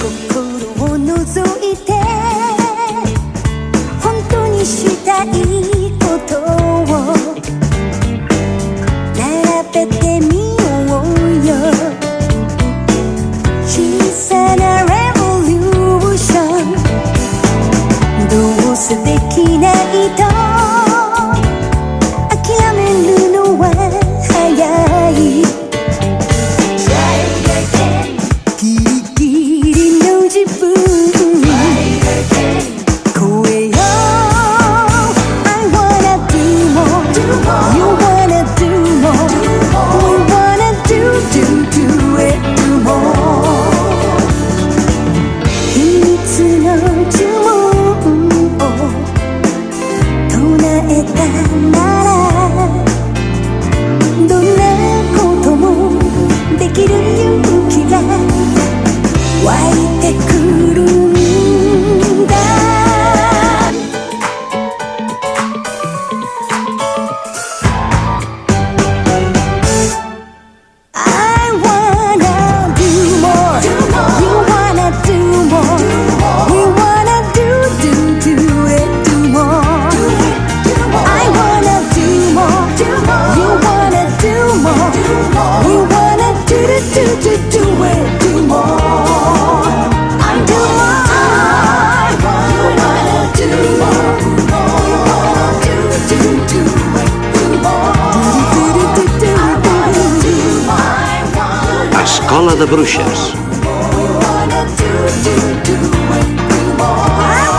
心を覗いて本当にしたいことを並べてみようよ。小さなレボリューション、どうせできないと諦めるのは早い。ギリギリの自分超えよう。 I wanna do more, you wanna do more, we wanna do it more。 秘密の呪文を唱えたならどんなこともできる勇気が湧いてくるんだ。 I wanna do more, you wanna do more, we wanna do it more。 I wanna do more, you wanna do more, we wanna do it more。 I'm do more, you wanna do more, we wanna do it more。 Escola de Bruixes. We wanna do it more。